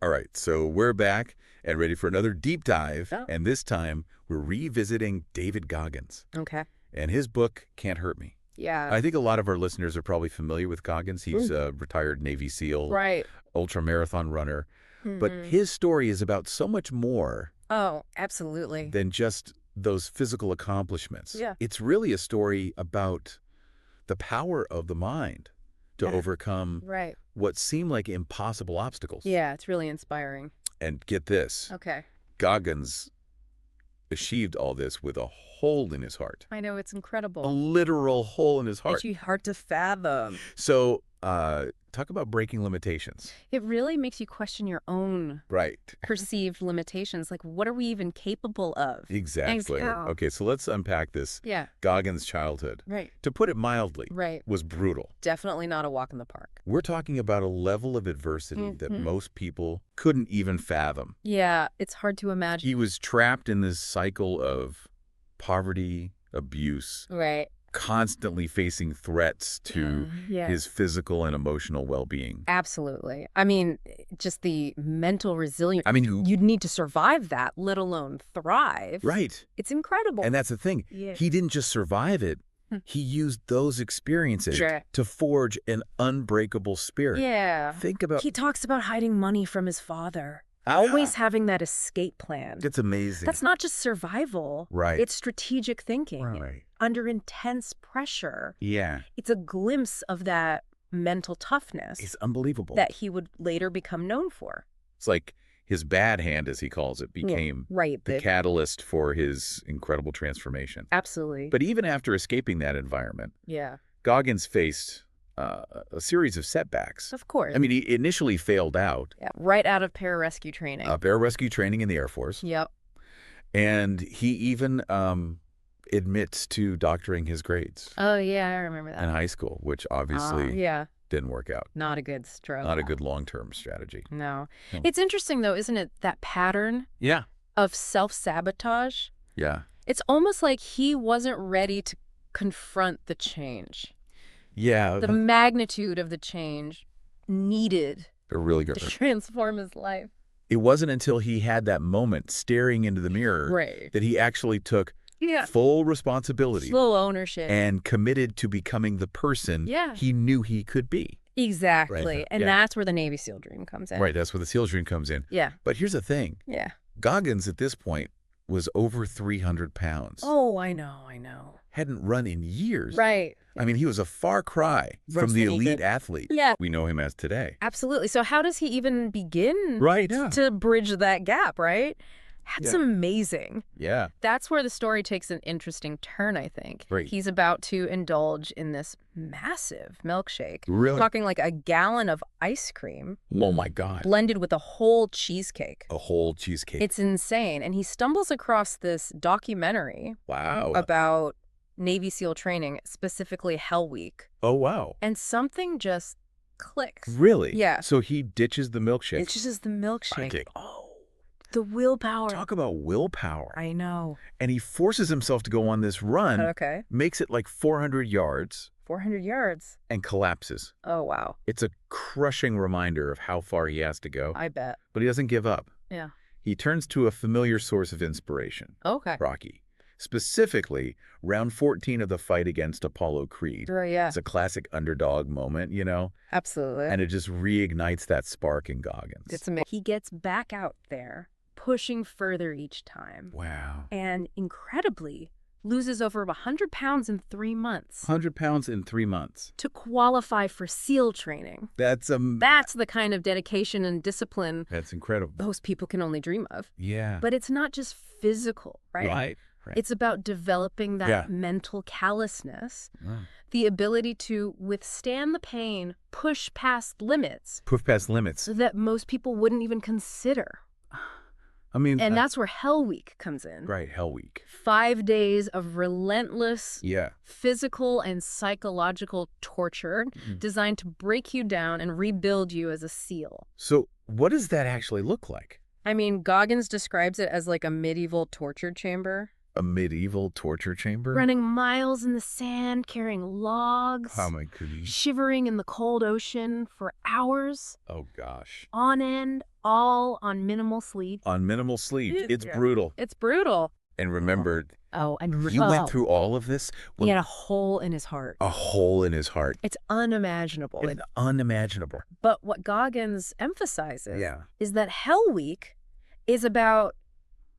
All right, so we're back and ready for another deep dive, Oh. and this time we're revisiting David Goggins Okay. and his book, Can't Hurt Me. Yeah. I think a lot of our listeners are probably familiar with Goggins. He's a retired Navy SEAL, Right. ultra-marathon runner, but Mhm. his story is about so much more Oh, absolutely. than just those physical accomplishments. Yeah. It's really a story about the power of the mind to Yeah. overcome Right. what seem like impossible obstacles. Yeah, it's really inspiring. And get this, Okay. Goggins achieved all this with a hole in his heart. I know, it's A incredible. literal hole in his heart. It's hard to fathom. So, talk about breaking limitations. It really makes you question your own Right. perceived limitations. Like, what are we even capable of? Exactly. Thanks. Okay, so let's unpack this. Yeah. Goggins' childhood, Right. to put it mildly, Right. was brutal. Definitely not a walk in the park. We're talking about a level of adversity that most people couldn't even fathom. Yeah, it's hard to imagine. He was trapped in this cycle of poverty, abuse, Right. constantly facing threats to Yeah. his physical and emotional well-being. Absolutely. I mean, just the mental resilience. I mean, You'd need to survive that, let alone thrive. right. It's incredible. And that's the thing. Yeah. He didn't just survive it. He used those experiences Sure. to forge an unbreakable spirit. Yeah. Think about He talks about hiding money from his father, always having that escape plan. It's amazing. That's not just survival. Right. It's strategic thinking. Right. Under intense pressure. Yeah. It's a glimpse of that mental toughness It's unbelievable. that he would later become known for. It's like his bad hand, as he calls it, became Right. the catalyst for his incredible transformation. Absolutely. But even after escaping that environment, Yeah. Goggins faced a series of setbacks. Of course. I mean, he initially failed out. Yeah, right out of pararescue training. Pararescue training in the Air Force. Yep. And he even admits to doctoring his grades Oh, yeah, I remember that. in high school, which obviously Yeah, didn't work out. not a good stroke. Not a good long-term strategy. No. No. It's interesting, though, isn't it, that pattern Yeah. of self-sabotage? Yeah. It's almost like he wasn't ready to confront the change. Yeah. The magnitude of the change needed A really good. to transform his life. It wasn't until he had that moment staring into the mirror Right. that he actually took Yeah. full responsibility Full ownership. and committed to becoming the person Yeah. he knew he could be. Exactly. Right. And Yeah. that's where the Navy SEAL dream comes in. Right. That's where the SEAL dream comes in. Yeah. But here's the thing. Yeah. Goggins at this point was over 300 pounds. Oh, I know. Hadn't run in years. Right. I mean, he was a far cry Worse from the than he elite did. athlete Yeah. we know him as today. Absolutely. So how does he even begin Right. Yeah. to bridge that gap, right? That's Yeah. amazing. Yeah. That's where the story takes an interesting turn, I think. Right. He's about to indulge in this massive milkshake. Really? Talking like a gallon of ice cream Oh, my God. blended with a whole cheesecake. A whole cheesecake. It's insane. And he stumbles across this documentary Wow. about Navy SEAL training, specifically Hell Week. Oh, wow. And something just clicks. Really? Yeah. So he ditches the milkshake. It's just the milkshake. Oh, The willpower. talk about willpower. I know. And he forces himself to go on this run, Okay. makes it like 400 yards, 400 yards. and collapses. Oh, wow. It's a crushing reminder of how far he has to go. I bet. But he doesn't give up. Yeah. He turns to a familiar source of inspiration, Okay. Rocky. Specifically, round 14 of the fight against Apollo Creed. Sure, yeah. It's a classic underdog moment, you know? Absolutely. And it just reignites that spark in Goggins. It's amazing. He gets back out there, pushing further each time. Wow. And incredibly, loses over 100 pounds in 3 months 100 pounds in 3 months. to qualify for SEAL training. That's That's the kind of dedication and discipline That's incredible. most people can only dream of. Yeah. But it's not just physical, right? Right. It's about developing that Yeah. mental callousness, Wow. the ability to withstand the pain, push past limits Push past limits. that most people wouldn't even consider. I mean, And that's where Hell Week comes in. right, Hell Week. 5 days of relentless Yeah. physical and psychological torture designed to break you down and rebuild you as a SEAL. So what does that actually look like? I mean, Goggins describes it as like a medieval torture chamber. A medieval torture chamber? Running miles in the sand, carrying logs, Oh, my goodness. shivering in the cold ocean for hours Oh, gosh. on end, all on minimal sleep. On minimal sleep. It's Yeah. brutal. It's brutal. And remember, Oh, and you went through all of this? he had a hole in his heart. A hole in his heart. It's unimaginable. It's unimaginable. But what Goggins emphasizes Yeah. is that Hell Week is about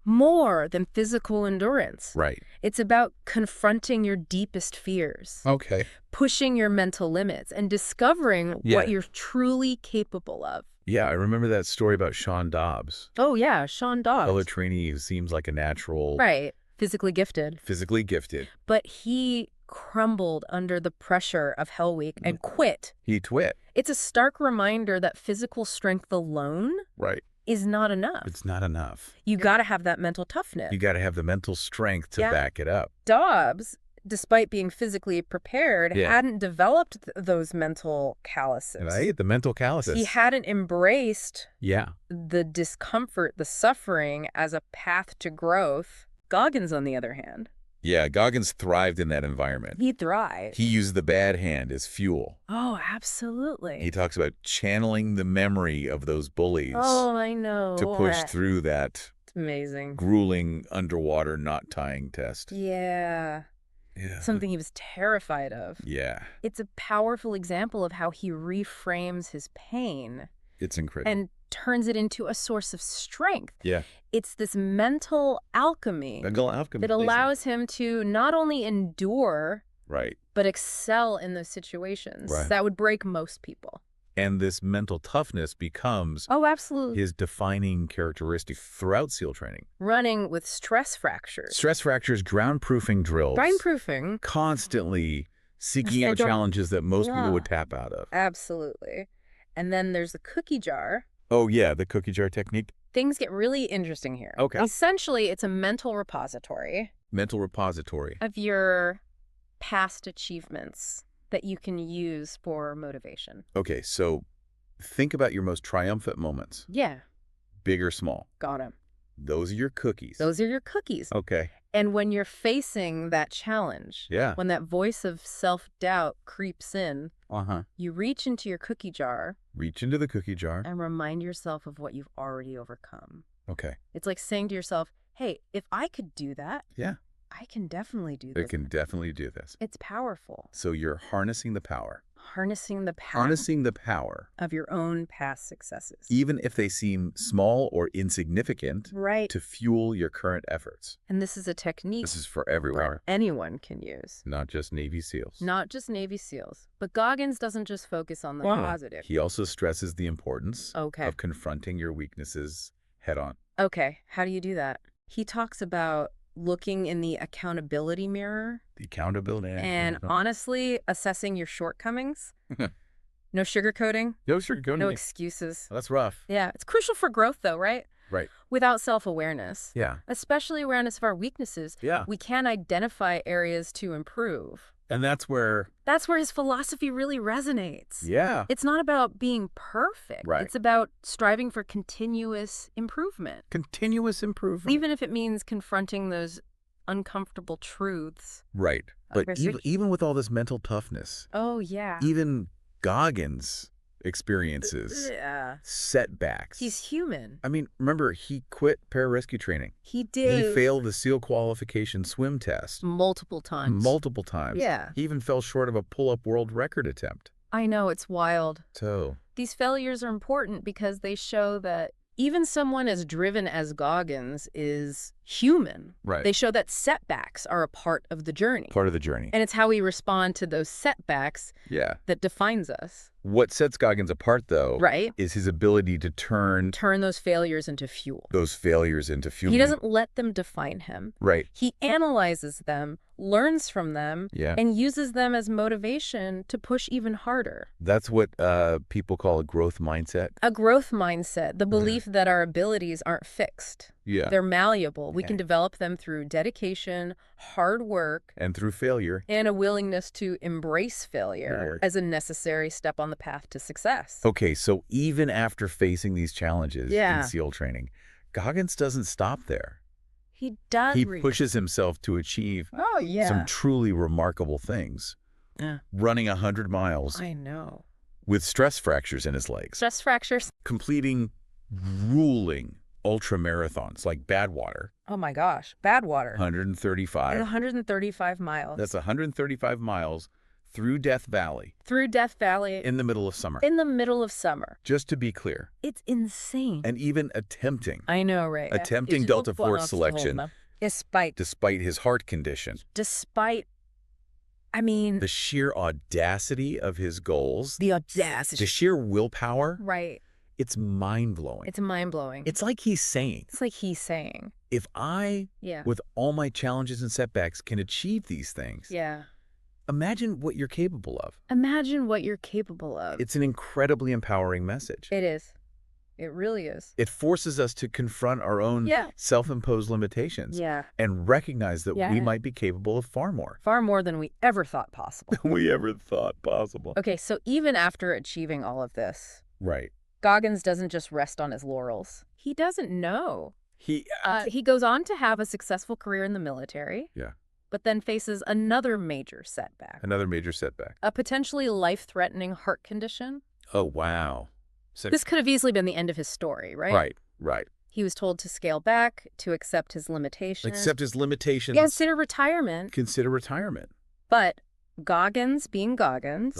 more than physical endurance. Right. It's about confronting your deepest fears, Okay. pushing your mental limits, and discovering Yeah. what you're truly capable of. Yeah, I remember that story about Sean Dobbs, Oh, yeah, Sean Dobbs. fellow trainee who seems like a natural, Right, physically gifted. physically gifted. But he crumbled under the pressure of Hell Week and quit. He twit. It's a stark reminder that physical strength alone Right. is not enough. It's not enough. You got to have that mental toughness. You got to have the mental strength to Yeah. back it up. Dobbs, despite being physically prepared, Yeah. hadn't developed those mental calluses. Right? The mental calluses. He hadn't embraced Yeah. the discomfort, the suffering as a path to growth. Goggins, on the other hand, Yeah, Goggins thrived in that environment. he thrived. He used the bad hand as fuel. Oh, absolutely. He talks about channeling the memory of those bullies Oh, I know. to push through that It's amazing. grueling underwater knot tying test. Yeah. Yeah. Something he was terrified of. Yeah. It's a powerful example of how he reframes his pain It's incredible. and turns it into a source of strength. Yeah. It's this mental alchemy that allows him to not only endure, Right. but excel in those situations Right. that would break most people. And this mental toughness becomes Oh, absolutely. his defining characteristic throughout SEAL training. Running with stress fractures. Stress fractures, ground-proofing drills. Ground-proofing. Constantly seeking out challenges that most people would tap out of. Absolutely. And then there's the cookie jar. Oh, yeah, the cookie jar technique. Things get really interesting here. Okay. Essentially, it's a mental repository Mental repository. of your past achievements that you can use for motivation. Okay, so think about your most triumphant moments, Yeah, big or small. got him. Those are your cookies. Those are your cookies. Okay. And when you're facing that challenge, Yeah. when that voice of self-doubt creeps in, Uh-huh. you reach into your cookie jar Reach into the cookie jar. and remind yourself of what you've already overcome. Okay. It's like saying to yourself, hey, if I could do that, Yeah. I can definitely do They this. can definitely do this. It's powerful. So you're harnessing the power. Harnessing the power Harnessing the power, of your own past successes. even if they seem small or insignificant, Right. to fuel your current efforts. And this is a technique This is for that everyone, anyone can use. not just Navy SEALs. Not just Navy SEALs. But Goggins doesn't just focus on the positive. He also stresses the importance Okay. of confronting your weaknesses head on. Okay, how do you do that? He talks about looking in the accountability mirror The accountability. and honestly assessing your shortcomings. No sugarcoating, No, sure, go no to excuses. That's rough. Yeah, it's crucial for growth though, right? Right. Without self-awareness, Yeah. especially awareness of our weaknesses, Yeah. we can identify areas to improve. And that's where, That's where his philosophy really resonates. yeah. It's not about being perfect. Right. It's about striving for continuous improvement. Continuous improvement. Even if it means confronting those uncomfortable truths. Right. But Research. even with all this mental toughness, Oh, yeah. even Goggins experiences Yeah. setbacks. He's human. I mean, remember, he quit pararescue training. He did. He failed the SEAL qualification swim test multiple times. multiple times. Yeah. He even fell short of a pull-up world record attempt. I know, it's wild. So, These failures are important because they show that even someone as driven as Goggins is human. right. They show that setbacks are a part of the journey. Part of the journey. And it's how we respond to those setbacks Yeah. that defines us. What sets Goggins apart, though, Right? is his ability to turn Turn those failures into fuel. those failures into fuel. He doesn't let them define him. Right. He analyzes them, learns from them, Yeah. and uses them as motivation to push even harder. That's what people call a growth mindset. A growth mindset, the belief that our abilities aren't fixed. Yeah. They're malleable. We can develop them through dedication, hard work, And through failure. and a willingness to embrace failure as a necessary step on the path to success. Okay, so even after facing these challenges Yeah. in SEAL training, Goggins doesn't stop there. He does He reach. pushes himself to achieve Oh, yeah. some truly remarkable things. Yeah. Running 100 miles I know. with stress fractures in his legs. Stress fractures. Completing grueling ultra marathons like Badwater. Oh, my gosh. Badwater. 135. 135 miles. That's 135 miles through Death Valley. Through Death Valley. In the middle of summer. In the middle of summer. Just to be clear. It's insane. And even attempting. I know, right? Attempting Delta Force selection. Despite his heart condition. I mean, the sheer audacity of his goals. the audacity. The sheer willpower. Right. It's mind-blowing. It's mind-blowing. It's like he's saying, if I, Yeah. with all my challenges and setbacks, can achieve these things, Yeah. imagine what you're capable of. Imagine what you're capable of. It's an incredibly empowering message. It is. It really is. It forces us to confront our own self-imposed limitations and recognize that we might be capable of far more. Far more than we ever thought possible. We ever thought possible. Okay, so even after achieving all of this, Right. Goggins doesn't just rest on his laurels. He doesn't know. He goes on to have a successful career in the military. Yeah. But then faces another major setback. Another major setback. A potentially life-threatening heart condition. Oh, wow. So, This could have easily been the end of his story, right? Right. He was told to scale back, to accept his limitations. Accept his limitations. Consider retirement. But Goggins being Goggins,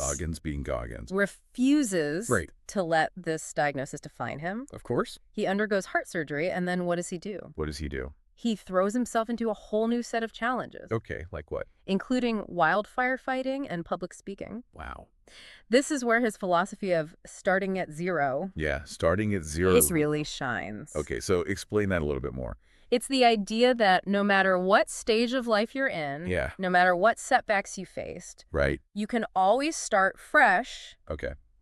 refuses to let this diagnosis define him. Of course. He undergoes heart surgery, and then what does he do? What does he do? He throws himself into a whole new set of challenges. Okay, like what? Including wildfire fighting and public speaking. Wow. This is where his philosophy of starting at zero starting at zero. It really shines. Okay, so explain that a little bit more. It's the idea that no matter what stage of life you're in, no matter what setbacks you faced, you can always start fresh,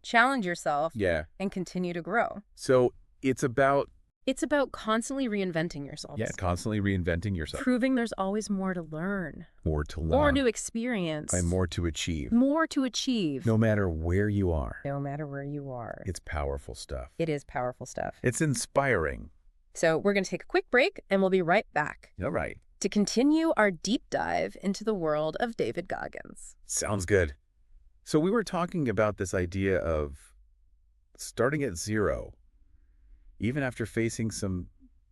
challenge yourself, and continue to grow. So it's about constantly reinventing yourself. Yeah, constantly reinventing yourself. Proving there's always more to learn. More to learn. More to experience. And more to achieve. More to achieve. No matter where you are. No matter where you are. It's powerful stuff. It is powerful stuff. It's inspiring. So we're going to take a quick break, and we'll be right back. All right. To continue our deep dive into the world of David Goggins. Sounds good. So we were talking about this idea of starting at zero, even after facing some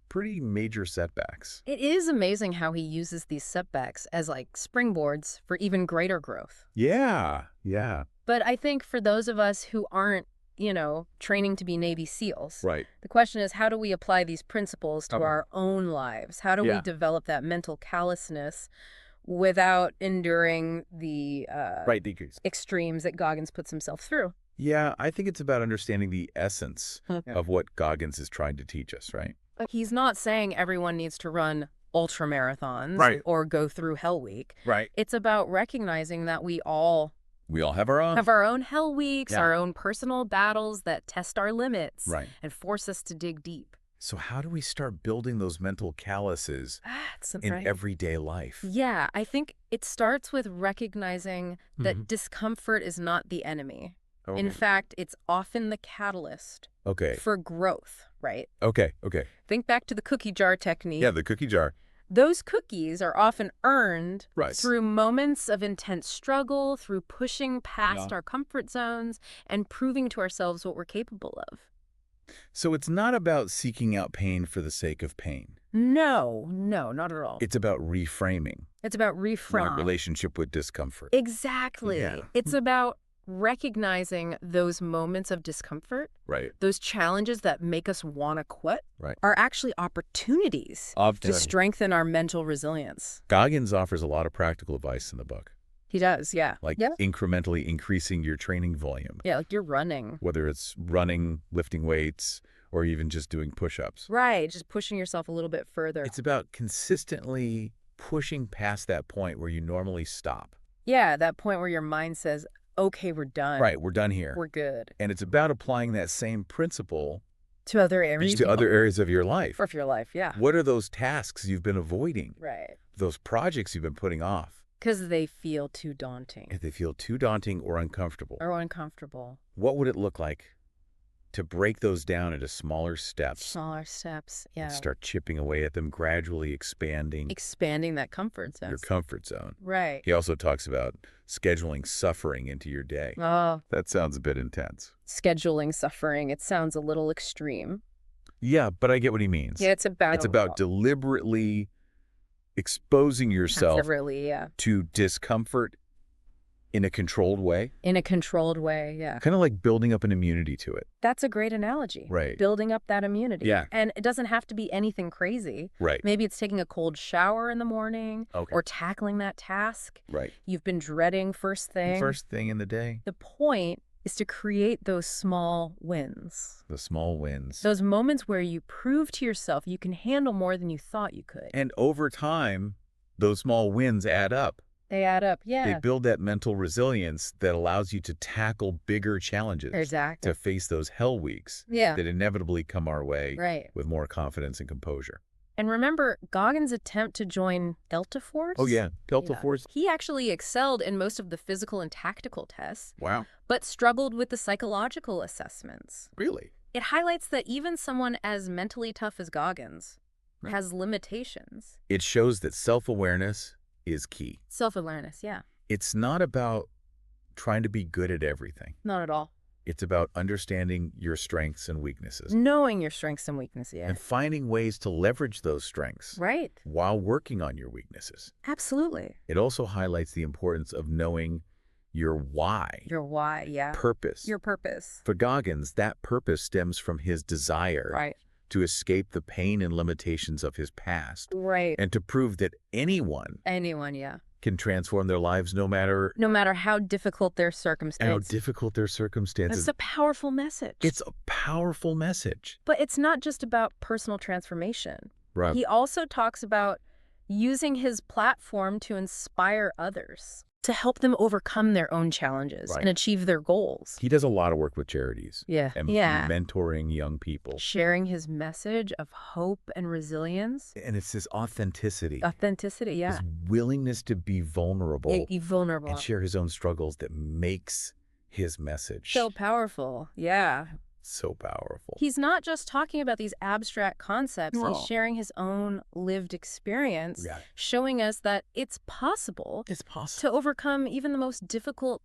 pretty major setbacks. It is amazing how he uses these setbacks as like springboards for even greater growth. Yeah. But I think for those of us who aren't, training to be Navy SEALs, the question is, how do we apply these principles to our own lives? How do we develop that mental callousness without enduring the extremes that Goggins puts himself through? Yeah, I think it's about understanding the essence of what Goggins is trying to teach us, right? He's not saying everyone needs to run ultra marathons or go through Hell Week. It's about recognizing that we all have our own Hell Weeks, our own personal battles that test our limits and force us to dig deep. So how do we start building those mental calluses in everyday life? Yeah, I think it starts with recognizing that discomfort is not the enemy. Okay. In fact, it's often the catalyst for growth, right? Okay. Think back to the cookie jar technique. Yeah, the cookie jar. Those cookies are often earned through moments of intense struggle, through pushing past our comfort zones and proving to ourselves what we're capable of. So it's not about seeking out pain for the sake of pain. No, not at all. It's about reframing. It's about our relationship with discomfort. Exactly. Yeah. It's about recognizing those moments of discomfort, those challenges that make us want to quit, are actually opportunities to strengthen our mental resilience. Goggins offers a lot of practical advice in the book. He does, yeah. Incrementally increasing your training volume. Yeah, like you're running. Whether it's running, lifting weights, or even just doing push-ups. Right, just pushing yourself a little bit further. It's about consistently pushing past that point where you normally stop. Yeah, that point where your mind says, okay, we're done. Right, we're done here. We're good. And it's about applying that same principle to other areas. To other areas of your life. Of your life, yeah. What are those tasks you've been avoiding? Right. Those projects you've been putting off? Because they feel too daunting. If they feel too daunting or uncomfortable. Or uncomfortable. What would it look like to break those down into smaller steps. Smaller steps, yeah. And start chipping away at them, gradually expanding. Expanding that comfort zone. Your comfort zone. Right. He also talks about scheduling suffering into your day. Oh. That sounds a bit intense. Scheduling suffering. It sounds a little extreme. Yeah, but I get what he means. Yeah, it's about deliberately exposing yourself to discomfort in a controlled way. In a controlled way, yeah. Kind of like building up an immunity to it. That's a great analogy. Right. Building up that immunity. Yeah. And it doesn't have to be anything crazy. Right. Maybe it's taking a cold shower in the morning. Okay. Or tackling that task. Right. You've been dreading first thing. First thing in the day. The point is to create those small wins. The small wins. Those moments where you prove to yourself you can handle more than you thought you could. And over time, those small wins add up. They add up, yeah. They build that mental resilience that allows you to tackle bigger challenges. Exactly. To face those hell weeks that inevitably come our way with more confidence and composure. And remember Goggins' attempt to join Delta Force? Oh, yeah. Delta Force. He actually excelled in most of the physical and tactical tests. Wow. But struggled with the psychological assessments. Really? It highlights that even someone as mentally tough as Goggins has limitations. It shows that self-awareness is key. Self-awareness, yeah. It's not about trying to be good at everything. Not at all. It's about understanding your strengths and weaknesses. Knowing your strengths and weaknesses, yeah. And finding ways to leverage those strengths. Right. While working on your weaknesses. Absolutely. It also highlights the importance of knowing your why. Your why, yeah. Purpose. Your purpose. For Goggins, that purpose stems from his desire to escape the pain and limitations of his past. Right. And to prove that anyone can transform their lives no matter how difficult their circumstances. It's a powerful message. It's a powerful message. But it's not just about personal transformation. Right. He also talks about using his platform to inspire others, to help them overcome their own challenges and achieve their goals. He does a lot of work with charities. And mentoring young people. Sharing his message of hope and resilience. And it's this authenticity. This willingness to be vulnerable. And share his own struggles that makes his message so powerful. So powerful. He's not just talking about these abstract concepts. No. He's sharing his own lived experience, showing us that it's possible to overcome even the most difficult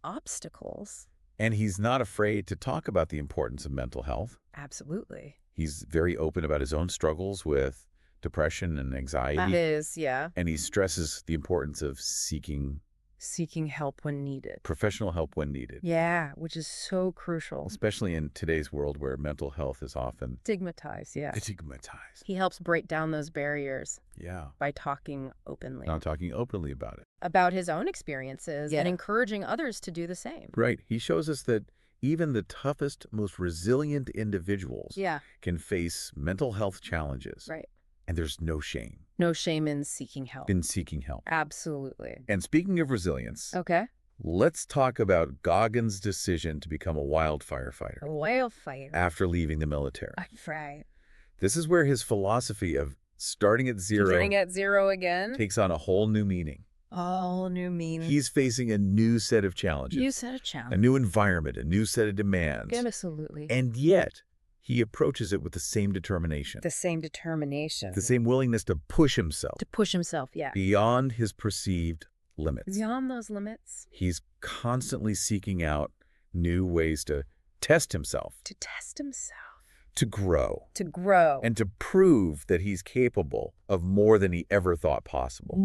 obstacles. And he's not afraid to talk about the importance of mental health. Absolutely. He's very open about his own struggles with depression and anxiety. And he stresses the importance of seeking help when needed. Professional help when needed. Yeah, which is so crucial. Especially in today's world where mental health is often stigmatized, Stigmatized. He helps break down those barriers. Yeah. By talking openly. Talking openly about it. About his own experiences and encouraging others to do the same. Right. He shows us that even the toughest, most resilient individuals can face mental health challenges. Right. And there's no shame. No shame in seeking help. Absolutely. And speaking of resilience, Let's talk about Goggins' decision to become a wildfire fighter. A wildfire. After leaving the military. Right. This is where his philosophy of starting at zero again takes on a whole new meaning. All new meaning. He's facing a new set of challenges. A new environment, a new set of demands. Absolutely. And yet, he approaches it with the same determination. The same determination. The same willingness to push himself. Yeah. Beyond his perceived limits. Beyond those limits. He's constantly seeking out new ways to test himself. To grow. And to prove that he's capable of more than he ever thought possible.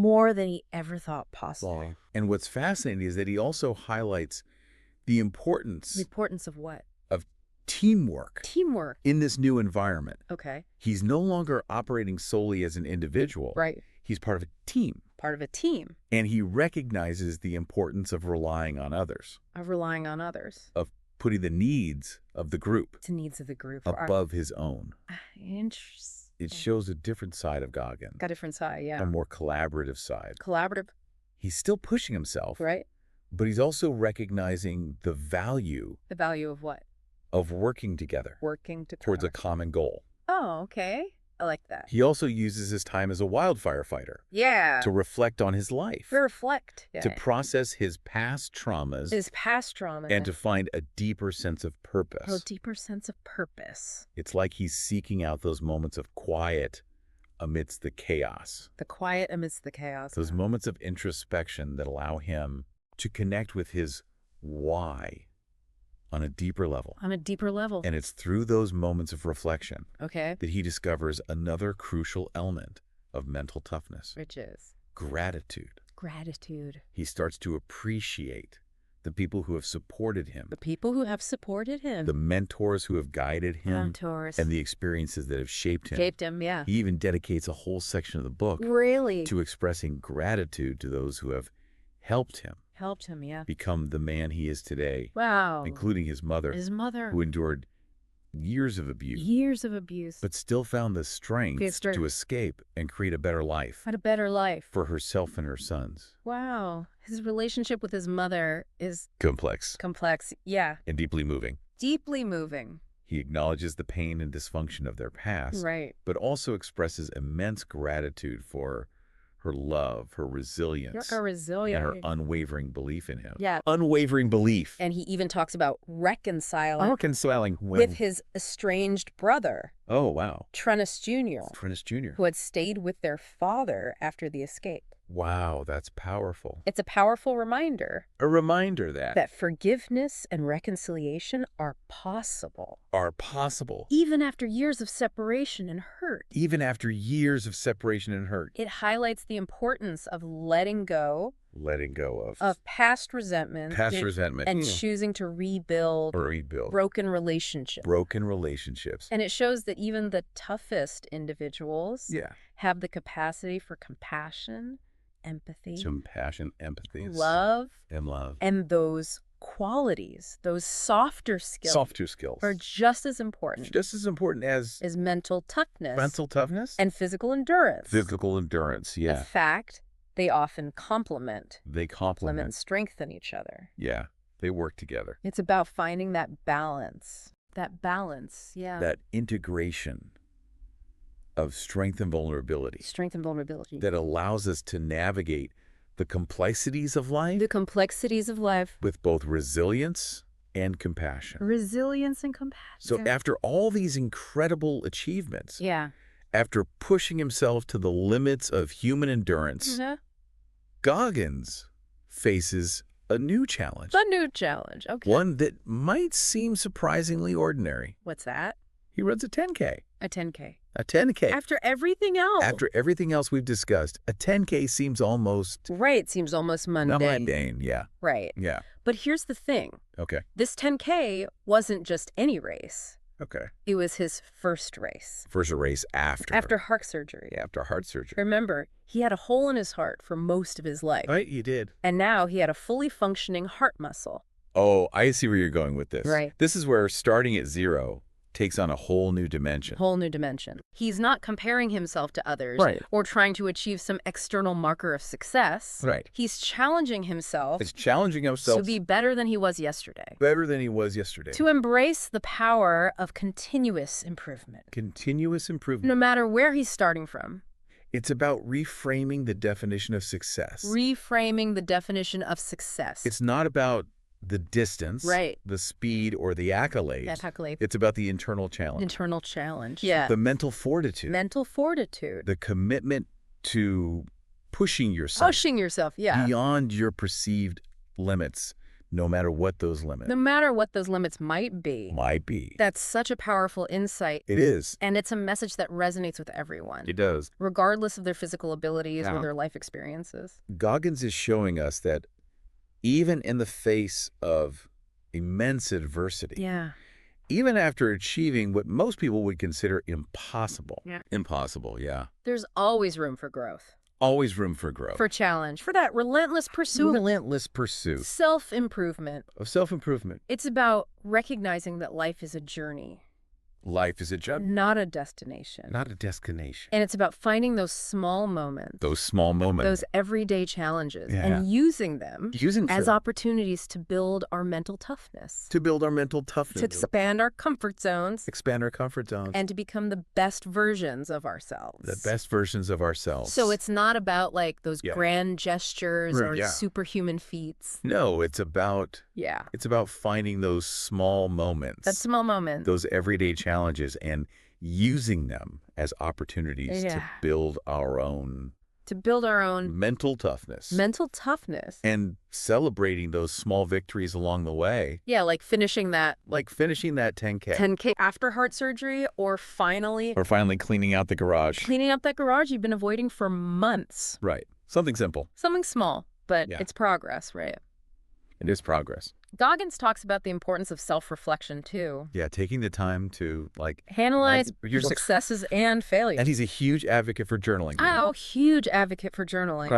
And what's fascinating is that he also highlights the importance. The importance of what? Of teamwork. In this new environment. Okay. He's no longer operating solely as an individual. Right. He's part of a team. And he recognizes the importance of relying on others. Of putting the needs of the group. Above his own. Interesting. It shows a different side of Goggins. A more collaborative side. He's still pushing himself. Right. But he's also recognizing the value. The value of what? Of working together. Towards a common goal. Oh, okay. I like that. He also uses his time as a wildfire fighter. Yeah. To reflect on his life. Reflect. Yeah. To process his past traumas. And to find a deeper sense of purpose. A deeper sense of purpose. It's like he's seeking out those moments of quiet amidst the chaos. The quiet amidst the chaos. Those moments of introspection that allow him to connect with his why on a deeper level. On a deeper level. And it's through those moments of reflection that he discovers another crucial element of mental toughness. Which is? Gratitude. Gratitude. He starts to appreciate the people who have supported him. The people who have supported him. The mentors who have guided him. Mentors. And the experiences that have shaped him. Shaped him, yeah. He even dedicates a whole section of the book to expressing gratitude to those who have helped him. Yeah. Become the man he is today. Wow. Including his mother. Who endured years of abuse. But still found the strength to escape and create a better life. For herself and her sons. Wow. His relationship with his mother is complex, yeah. And deeply moving. He acknowledges the pain and dysfunction of their past. But also expresses immense gratitude for her love, her resilience, and her unwavering belief in him. Yeah. Unwavering belief. And he even talks about reconciling with his estranged brother. Oh, wow. Trennis Jr. Who had stayed with their father after the escape. Wow, that's powerful. It's a powerful reminder. A reminder that forgiveness and reconciliation are possible. Even after years of separation and hurt. It highlights the importance of letting go of past resentment. And choosing to rebuild broken relationships. And it shows that even the toughest individuals have the capacity for compassion, empathy, love, and those qualities, those softer skills are just as important as mental toughness and physical endurance. Yeah. In fact, they often complement complement, strengthen each other. Yeah, they work together. It's about finding that balance, yeah. That integration of strength and vulnerability. That allows us to navigate the complexities of life. With both resilience and compassion. So after all these incredible achievements. Yeah. After pushing himself to the limits of human endurance. Goggins faces a new challenge. Okay. One that might seem surprisingly ordinary. What's that? He runs a 10K. A 10K. After everything else we've discussed, a 10K seems almost... seems almost mundane. Mundane, yeah. Right. Yeah. But here's the thing. Okay. This 10K wasn't just any race. Okay. It was his first race. First race after heart surgery. Yeah, after heart surgery. Remember, he had a hole in his heart for most of his life. Right, he did. And now he had a fully functioning heart muscle. Oh, I see where you're going with this. Right. This is where starting at zero takes on a whole new dimension. He's not comparing himself to others or trying to achieve some external marker of success. He's challenging himself. To be better than he was yesterday. To embrace the power of continuous improvement. No matter where he's starting from. It's about reframing the definition of success. It's not about the distance, the speed, or the accolades. It's about the internal challenge. Yeah. The mental fortitude. The commitment to pushing yourself. Yeah. Beyond your perceived limits, no matter what those limits. Might be. That's such a powerful insight. It is. And it's a message that resonates with everyone. It does. Regardless of their physical abilities or their life experiences. Goggins is showing us that even in the face of immense adversity, even after achieving what most people would consider impossible, there's always room for growth. For challenge, for that relentless pursuit. Self-improvement. Self-improvement. It's about recognizing that life is a journey. Life is a journey. Not a destination. Not a destination. And it's about finding those small moments. Those small moments. Those everyday challenges. And using them as opportunities to build our mental toughness. To build our mental toughness. To expand our comfort zones. Expand our comfort zones. And to become the best versions of ourselves. The best versions of ourselves. So it's not about like those grand gestures or superhuman feats. No, it's about finding those small moments. That small moment. Those everyday challenges and using them as opportunities to build our own mental toughness. Mental toughness. And celebrating those small victories along the way. Yeah, like finishing that 10K. 10K after heart surgery or finally cleaning out the garage. Cleaning up that garage you've been avoiding for months. Right. Something simple. Something small, but it's progress, right? It is progress. Goggins talks about the importance of self-reflection, too. Yeah, taking the time to, analyze your successes and failures. And he's a huge advocate for journaling. Oh, huge advocate for journaling.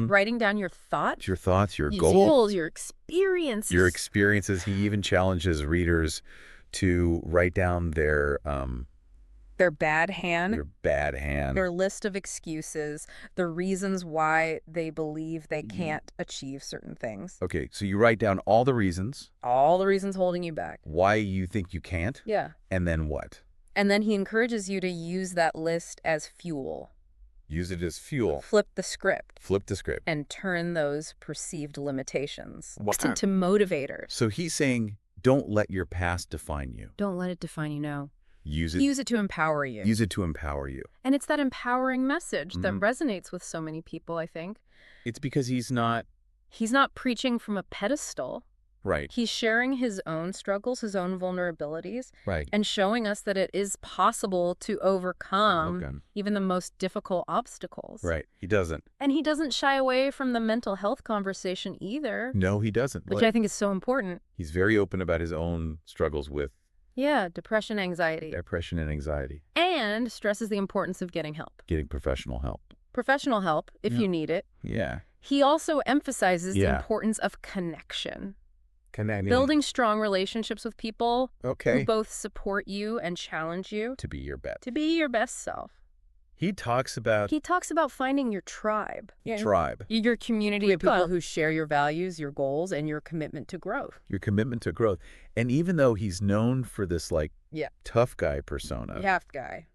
Writing down your thoughts. Your thoughts, your goals. Your experiences. Your experiences. He even challenges readers to write down their bad hand. Their list of excuses, the reasons why they believe they can't achieve certain things. Okay, so you write down all the reasons. All the reasons holding you back. Why you think you can't. Yeah. And then what? And then he encourages you to use that list as fuel. Use it as fuel. Flip the script. And turn those perceived limitations into motivators. So he's saying, don't let your past define you. Don't let it define you, no. Use it to empower you. Use it to empower you. And it's that empowering message that resonates with so many people, I think. It's because he's not preaching from a pedestal. Right. He's sharing his own struggles, his own vulnerabilities. Right. And showing us that it is possible to overcome even the most difficult obstacles. Right. He doesn't. And he doesn't shy away from the mental health conversation either. No, he doesn't. Which I think is so important. He's very open about his own struggles with depression, anxiety. Depression and anxiety. And stresses the importance of getting help. Getting professional help. Professional help, if you need it. Yeah. He also emphasizes the importance of connection. Building strong relationships with people who both support you and challenge you. To be your best. To be your best self. He talks about finding your tribe. Tribe. Your community of people who share your values, your goals, and your commitment to growth. And even though he's known for this tough guy persona. Tough guy.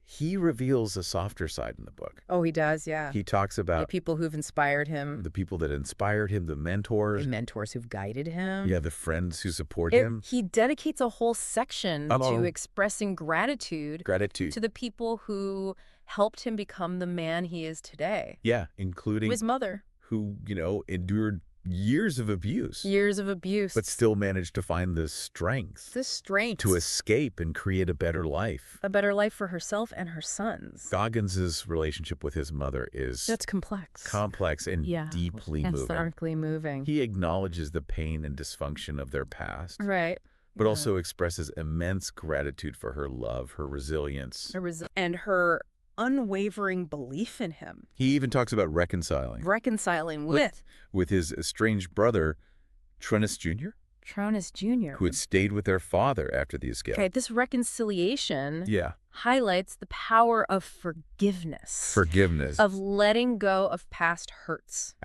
He reveals a softer side in the book. Oh, he does, yeah. He talks about the people who've inspired him. The people that inspired him, the mentors. The mentors who've guided him. Yeah, the friends who support him. He dedicates a whole section to expressing gratitude to the people who helped him become the man he is today. Yeah, including his mother. Who, endured years of abuse. But still managed to find the strength. To escape and create a better life. A better life for herself and her sons. Goggins' relationship with his mother is... That's complex. Complex and deeply moving. Historically moving. He acknowledges the pain and dysfunction of their past. Right. But also expresses immense gratitude for her love, her resilience. And her unwavering belief in him. He even talks about reconciling. With his estranged brother, Tronus Jr.? Who had stayed with their father after the escape. Okay, this reconciliation highlights the power of forgiveness. Of letting go of past hurts.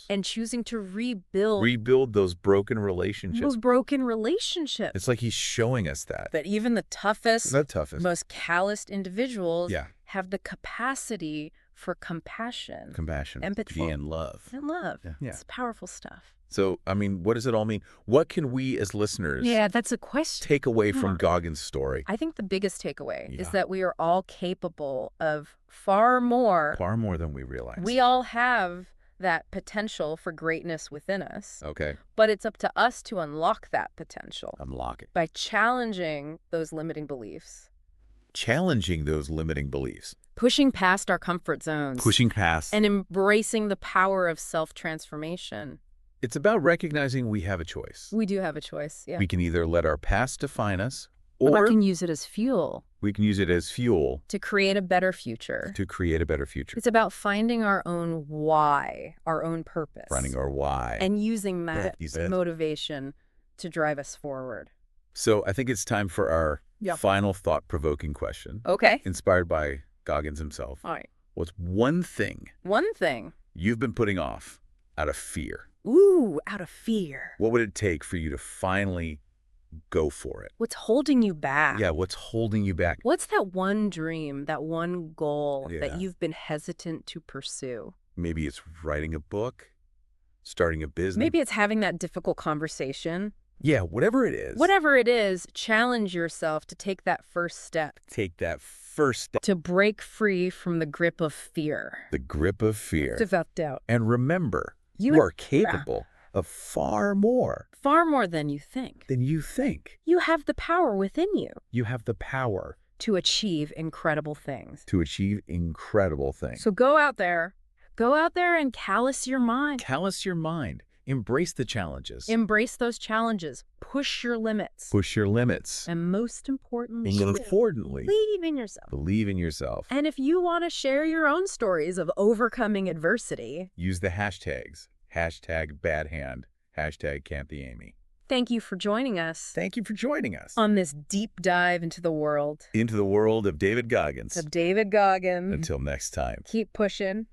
And choosing to rebuild those broken relationships. It's like he's showing us that. That even the toughest, most calloused individuals have the capacity for compassion. Empathy. And love. Yeah. It's powerful stuff. So, what does it all mean? What can we as listeners that's a question. Take away from Goggins' story? I think the biggest takeaway is that we are all capable of far more than we realize. We all have that potential for greatness within us. Okay. But it's up to us to unlock that potential. Unlock it. By challenging those limiting beliefs. Pushing past our comfort zones. And embracing the power of self-transformation. It's about recognizing we have a choice. We do have a choice, yeah. We can either let our past define us, or we can use it as fuel. To create a better future. It's about finding our own why, our own purpose. And using that motivation to drive us forward. So I think it's time for our Yep. Final thought-provoking question. Okay. Inspired by Goggins himself. All right. What's one thing you've been putting off out of fear? Ooh, out of fear. What would it take for you to finally go for it? What's holding you back? Yeah, what's holding you back? What's that one dream, that one goal that you've been hesitant to pursue? Maybe it's writing a book, starting a business. Maybe it's having that difficult conversation. Yeah, whatever it is. Whatever it is, challenge yourself to take that first step. Take that first step. To break free from the grip of fear. The grip of fear. Self-doubt. And remember, you are capable of far more. Far more than you think. You have the power within you. You have the power. To achieve incredible things. So go out there. Go out there and callous your mind. Callous your mind. Embrace the challenges. Embrace those challenges. Push your limits. And most importantly, believe in yourself. And if you want to share your own stories of overcoming adversity, use the hashtags. #BadHand. #Can'tTheAmy. Thank you for joining us. On this deep dive into the world. Into the world of David Goggins. Until next time. Keep pushing.